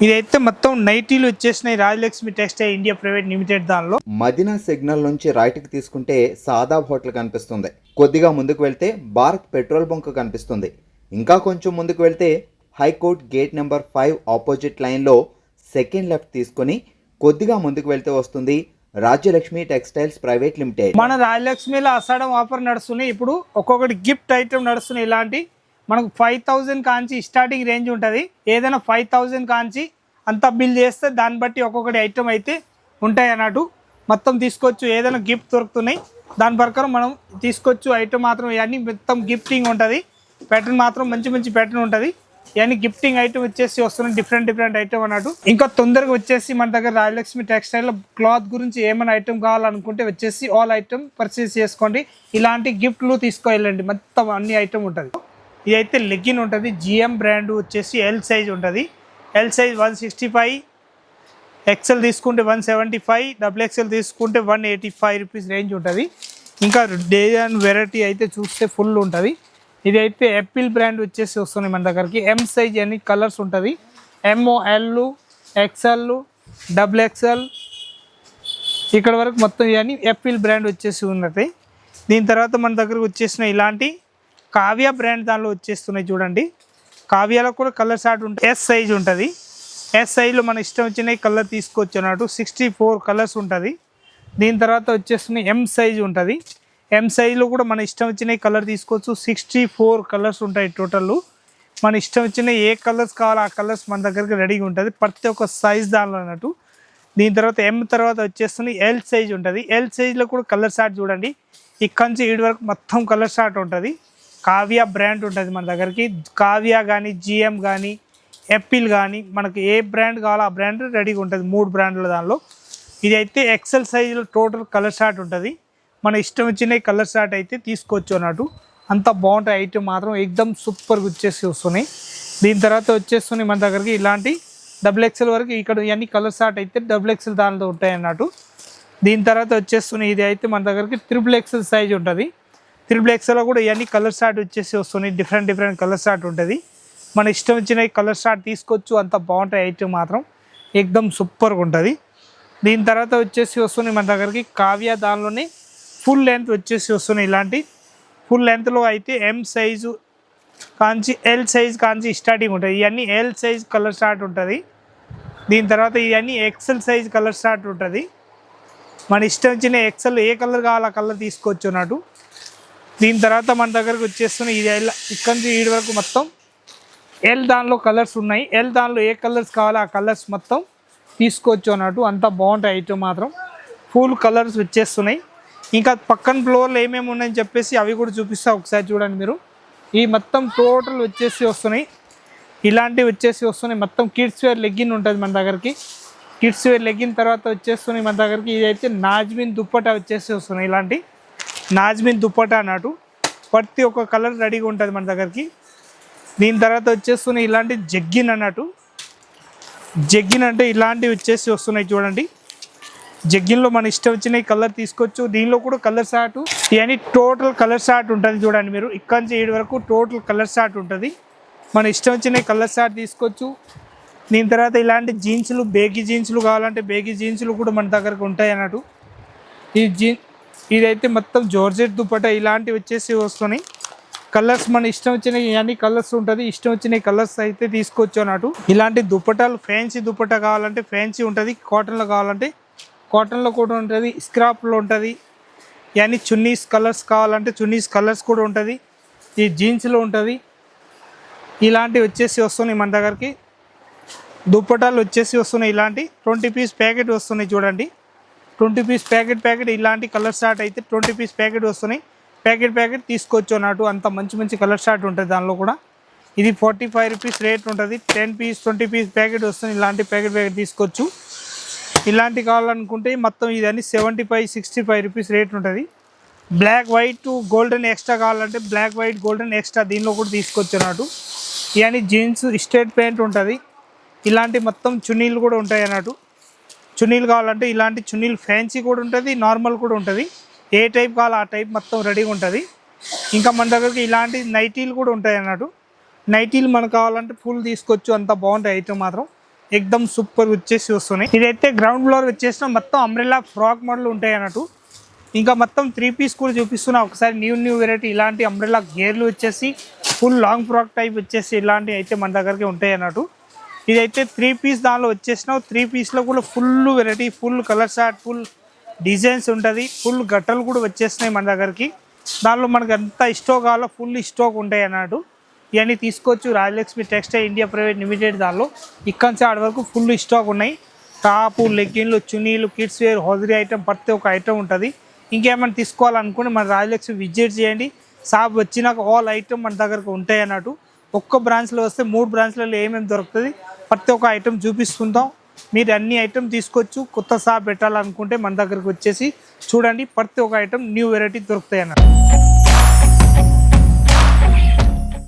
ఇదైతే మొత్తం నైటీలు వచ్చేసినాయి Rajalakshmi textile India private limited. దానిలో మదీనా సిగ్నల్ నుంచి రైట్కి తీసుకుంటే సాదాబ్ హోటల్ కనిపిస్తుంది. కొద్దిగా ముందుకు వెళ్తే భారత్ పెట్రోల్ బంక్ కనిపిస్తుంది. ఇంకా కొంచెం ముందుకు వెళ్తే హైకోర్ట్ గేట్ నెంబర్ 5 ఆపోజిట్ లైన్లో సెకండ్ లెఫ్ట్ తీసుకొని కొద్దిగా ముందుకు వెళ్తే వస్తుంది రాజ్యలక్ష్మి టెక్స్టైల్స్ ప్రైవేట్ లిమిటెడ్. మన రాజలక్ష్మిలో అసాడం ఆఫర్ నడుస్తున్నాయి. ఇప్పుడు ఒక్కొక్కటి గిఫ్ట్ ఐటమ్ నడుస్తున్నాయి. ఇలాంటి మనకు 5000 కాంచి స్టార్టింగ్ రేంజ్ ఉంటుంది. ఏదైనా 5000 కాంచి అంతా బిల్ చేస్తే దాన్ని బట్టి ఒక్కొక్కటి ఐటమ్ అయితే ఉంటాయి అన్నట్టు. మొత్తం తీసుకోవచ్చు. ఏదైనా గిఫ్ట్ దొరుకుతున్నాయి దాని ప్రకారం మనం తీసుకోవచ్చు. ఐటమ్ మాత్రం ఇవన్నీ మొత్తం గిఫ్టింగ్ ఉంటుంది. ప్యాటర్న్ మాత్రం మంచి మంచి ప్యాటర్న్ ఉంటుంది. ఇవన్నీ గిఫ్టింగ్ ఐటమ్ వచ్చేసి వస్తున్నాయి. డిఫరెంట్ ఐటమ్ అన్నట్టు. ఇంకా తొందరగా వచ్చేసి మన దగ్గర రాజలక్ష్మి టెక్స్టైల్లో క్లాత్ గురించి ఏమైనా ఐటమ్ కావాలనుకుంటే వచ్చేసి ఆల్ ఐటమ్ పర్చేస్ చేసుకోండి. ఇలాంటి గిఫ్ట్లు తీసుకెళ్ళండి. మొత్తం అన్ని ఐటమ్ ఉంటుంది. ఇదైతే లెగ్గిన్ ఉంటుంది. జిఎం బ్రాండ్ వచ్చేసి ఎల్ సైజ్ ఉంటుంది. ఎల్ సైజ్ 165, ఎక్సెల్ తీసుకుంటే 175, డబుల్ ఎక్సెల్ తీసుకుంటే 185 రూపీస్ రేంజ్ ఉంటుంది. ఇంకా డిజైన్ వెరైటీ అయితే చూస్తే ఫుల్ ఉంటుంది. ఇది అయితే యాపిల్ బ్రాండ్ వచ్చేసి వస్తుంది మన దగ్గరికి. ఎం సైజ్ అన్ని కలర్స్ ఉంటుంది. M, L, XL, double XL ఇక్కడ వరకు మొత్తం ఇవన్నీ యాపిల్ బ్రాండ్ వచ్చేసి ఉన్నది. దీని తర్వాత మన దగ్గరకు వచ్చేసిన ఇలాంటి కావ్య బ్రాండ్ దానిలో వచ్చేస్తున్నాయి చూడండి. కావ్యాలో కూడా కలర్ షార్ట్ ఉంటుంది. ఎస్ సైజ్ ఉంటుంది. ఎస్ సైజ్లో మన ఇష్టం వచ్చిన కలర్ తీసుకోవచ్చు అన్నట్టు. 64 కలర్స్ ఉంటుంది. దీని తర్వాత వచ్చేస్తున్నాయి ఎం సైజ్ ఉంటుంది. ఎం సైజ్లో కూడా మన ఇష్టం వచ్చిన కలర్ తీసుకోవచ్చు. 64 కలర్స్ ఉంటాయి టోటల్. మన ఇష్టం వచ్చిన ఏ కలర్స్ కావాలో ఆ కలర్స్ మన దగ్గరికి రెడీగా ఉంటుంది. ప్రతి ఒక్క సైజ్ దానిలో అన్నట్టు. దీని తర్వాత ఎం తర్వాత వచ్చేస్తుంది ఎల్ సైజ్ ఉంటుంది. ఎల్ సైజ్లో కూడా కలర్ షార్ట్ చూడండి. ఇక్కడ నుంచి ఈడి వరకు మొత్తం కలర్ షార్ట్ ఉంటుంది. కావ్య బ్రాండ్ ఉంటుంది మన దగ్గరికి. కావ్య కానీ, జిఎం కానీ, యాపిల్ కానీ మనకు ఏ బ్రాండ్ కావాలో ఆ బ్రాండ్ రెడీగా ఉంటుంది. 3 బ్రాండ్ల దానిలో. ఇది అయితే ఎక్సెల్ సైజులో టోటల్ కలర్ షార్ట్ ఉంటుంది. మన ఇష్టం వచ్చిన కలర్ షార్ట్ అయితే తీసుకోవచ్చు అన్నట్టు. అంత బాగుంటాయి ఐటమ్ మాత్రం ఎక్దమ్ సూపర్గా వచ్చేసి వస్తున్నాయి. దీని తర్వాత వచ్చేస్తున్నాయి మన దగ్గరికి ఇలాంటి డబుల్ ఎక్సెల్ వరకు. ఇక్కడ ఇవన్నీ కలర్ షార్ట్ అయితే డబుల్ ఎక్సెల్ దానిలో ఉంటాయి అన్నట్టు. దీని తర్వాత వచ్చేస్తున్నాయి ఇది అయితే మన దగ్గరికి ట్రిపుల్ ఎక్సెల్ సైజ్ ఉంటుంది. ట్రిపుల్ ఎక్స్ఎల్లో కూడా ఇవన్నీ కలర్ షార్ట్ వచ్చేసి వస్తున్నాయి. డిఫరెంట్ కలర్ షార్ట్ ఉంటుంది. మన ఇష్టం వచ్చిన కలర్ షార్ట్ తీసుకోవచ్చు. అంత బాగుంటాయి ఐటమ్ మాత్రం ఎక్దమ్ సూపర్గా ఉంటుంది. దీని తర్వాత వచ్చేసి వస్తున్నాయి మన దగ్గరికి కావ్య దానిలోనే ఫుల్ లెంత్ వచ్చేసి వస్తున్నాయి. ఇలాంటి ఫుల్ లెంత్లో అయితే ఎం సైజు కాంచి ఎల్ సైజ్ కాంచి స్టార్టింగ్ ఉంటుంది. ఇవన్నీ ఎల్ సైజ్ కలర్ షార్ట్ ఉంటుంది. దీని తర్వాత ఇవన్నీ ఎక్సెల్ సైజ్ కలర్ షార్ట్ ఉంటుంది. మన ఇష్టం వచ్చిన ఎక్సెల్ ఏ కలర్ కావాలో ఆ కలర్ తీసుకోవచ్చు అన్నట్టు. దీని తర్వాత మన దగ్గరకు వచ్చేస్తున్నాయి ఇది ఇక్కడ నుంచి ఈడి వరకు మొత్తం ఎల్ దానిలో కలర్స్ ఉన్నాయి. ఎల్ దానిలో ఏ కలర్స్ కావాలో ఆ కలర్స్ మొత్తం తీసుకోవచ్చు అన్నట్టు. అంత బాగుంటాయి ఐటమ్ మాత్రం. ఫుల్ కలర్స్ వచ్చేస్తున్నాయి. ఇంకా పక్కన ఫ్లోర్లో ఏమేమి ఉన్నాయని చెప్పేసి అవి కూడా చూపిస్తా. ఒకసారి చూడండి మీరు. ఈ మొత్తం టోటల్ వచ్చేసి వస్తున్నాయి. ఇలాంటివి వచ్చేసి వస్తున్నాయి. మొత్తం కిడ్స్ వేర్ లెగ్గిన్ ఉంటుంది మన దగ్గరికి. కిడ్స్ వేర్ లెగ్గిన్ తర్వాత వచ్చేస్తున్నాయి మన దగ్గరికి. ఇదైతే నాజ్మిన్ దుప్పటా వచ్చేసి వస్తున్నాయి. ఇలాంటి నాజ్మిన్ దుప్పటా అన్నట్టు. ప్రతి ఒక్క కలర్ రెడీగా ఉంటుంది మన దగ్గరికి. దీని తర్వాత వచ్చేస్తున్నాయి ఇలాంటి జగ్గిన్ అన్నట్టు. జగ్గిన్ అంటే ఇలాంటివి వచ్చేసి వస్తున్నాయి చూడండి. జగ్గిన్లో మన ఇష్టం వచ్చిన కలర్ తీసుకోవచ్చు. దీనిలో కూడా కలర్ షార్ట్ ఇవన్నీ టోటల్ కలర్ షార్ట్ ఉంటుంది చూడండి మీరు. ఇక్కడ నుంచి ఏడు వరకు టోటల్ కలర్ షార్ట్ ఉంటుంది. మన ఇష్టం వచ్చిన కలర్ షార్ట్ తీసుకోవచ్చు. దీని తర్వాత ఇలాంటి జీన్స్లు, బేగీ జీన్స్లు కావాలంటే బేగీ జీన్స్లు కూడా మన దగ్గరకు ఉంటాయి అన్నట్టు. ఈ ఇదైతే మొత్తం జార్జెట్ దుపట్టా ఇలాంటివి వచ్చేసి వస్తున్నాయి. కలర్స్ మన ఇష్టం వచ్చిన అన్ని కలర్స్ ఉంటుంది. ఇష్టం వచ్చిన కలర్స్ అయితే తీసుకోవచ్చు అన్నట్టు. ఇలాంటి దుపట్టాలు ఫ్యాన్సీ దుపట్టా కావాలంటే ఫ్యాన్సీ ఉంటుంది. కాటన్లో కావాలంటే కాటన్లో కూడా ఉంటుంది. స్క్రాప్లో ఉంటుంది. ఇవన్నీ చున్నీస్ కలర్స్ కావాలంటే చున్నీస్ కలర్స్ కూడా ఉంటుంది. ఈ జీన్స్లో ఉంటుంది. ఇలాంటివి వచ్చేసి వస్తున్నాయి మన దగ్గరికి. దుప్పటాలు వచ్చేసి వస్తున్నాయి. ఇలాంటి 20 పీస్ ప్యాకెట్ వస్తున్నాయి చూడండి. 20 పీస్ ప్యాకెట్ ఇలాంటి కలర్ షార్ట్ అయితే 20 పీస్ ప్యాకెట్ వస్తున్నాయి. ప్యాకెట్ తీసుకోవచ్చు అన్నట్టు. అంత మంచి కలర్ షార్ట్ ఉంటుంది దానిలో కూడా. ఇది 45 రూపీస్ రేట్ ఉంటుంది. 10 పీస్ 20 పీస్ ప్యాకెట్ వస్తుంది. ఇలాంటి ప్యాకెట్ తీసుకోవచ్చు. ఇలాంటి కావాలనుకుంటే మొత్తం ఇదన్నీ 75-65 రూపీస్ రేట్ ఉంటుంది. బ్లాక్ వైట్ గోల్డెన్ ఎక్స్ట్రా కావాలంటే బ్లాక్ వైట్ గోల్డెన్ ఎక్స్ట్రా దీనిలో కూడా తీసుకోవచ్చు అన్నట్టు. ఇవన్నీ జీన్స్ స్ట్రేట్ ప్యాంట్ ఉంటుంది. ఇలాంటి మొత్తం చున్నీలు కూడా ఉంటాయి అన్నట్టు. చున్నీలు కావాలంటే ఇలాంటి చున్నీలు ఫ్యాన్సీ కూడా ఉంటుంది, నార్మల్ కూడా ఉంటుంది. ఏ టైప్ కావాలో ఆ టైప్ మొత్తం రెడీగా ఉంటుంది. ఇంకా మన దగ్గరికి ఇలాంటి నైటీలు కూడా ఉంటాయి అన్నట్టు. నైటీలు మనకు కావాలంటే ఫుల్ తీసుకోవచ్చు. అంత బాగుంటాయి ఐటమ్ మాత్రం. ఎక్దమ్ సూపర్ వచ్చేసి వస్తున్నాయి. ఇదైతే గ్రౌండ్ ఫ్లోర్ వచ్చేసిన మొత్తం అంబ్రెల్లా ఫ్రాక్ మోడల్ ఉంటాయి అన్నట్టు. ఇంకా మొత్తం 3 పీస్ కూడా చూపిస్తున్నా ఒకసారి. న్యూ వెరైటీ ఇలాంటి అంబ్రెల్లా గేర్లు వచ్చేసి ఫుల్ లాంగ్ ఫ్రాక్ టైప్ వచ్చేసి ఇలాంటివి అయితే మన దగ్గరికి ఉంటాయి అన్నట్టు. ఇదైతే 3 పీస్ దానిలో వచ్చేసిన 3 పీస్లో కూడా full variety, full colour chart, full designs ఉంటుంది, ఫుల్ గట్టలు కూడా వచ్చేసినాయి మన దగ్గరికి. దానిలో మనకి ఎంత స్టాక్ కావాలో ఫుల్ స్టాక్ ఉంటాయి అన్నట్టు. ఇవన్నీ తీసుకోవచ్చు Rajalakshmi textile India private limited. దానిలో ఇక్కడ నుంచి ఆడ వరకు ఫుల్ స్టాక్ ఉన్నాయి. టాపు, లెగ్గిన్లు, చున్నీలు, కిడ్స్ వేర్, హోజరీ ఐటమ్ ప్రతి ఒక్క ఐటమ్ ఉంటుంది. ఇంకేమైనా తీసుకోవాలనుకుంటే మన రాజలక్ష్మి విజిట్ చేయండి. షాప్ వచ్చినాక ఆల్ ఐటమ్ మన దగ్గరకు ఉంటాయి అన్నట్టు. ఒక్క బ్రాంచ్లో వస్తే 3 బ్రాంచ్లలో ఏమేమి దొరుకుతుంది ప్రతి ఒక్క ఐటమ్ చూపిస్తుంటాం. మీరు అన్ని ఐటమ్ తీసుకోవచ్చు. కొత్త షాప్ పెట్టాలనుకుంటే మన దగ్గరకు వచ్చేసి చూడండి, ప్రతి ఒక్క ఐటమ్ న్యూ వెరైటీ దొరుకుతాయి అన్నట్టు.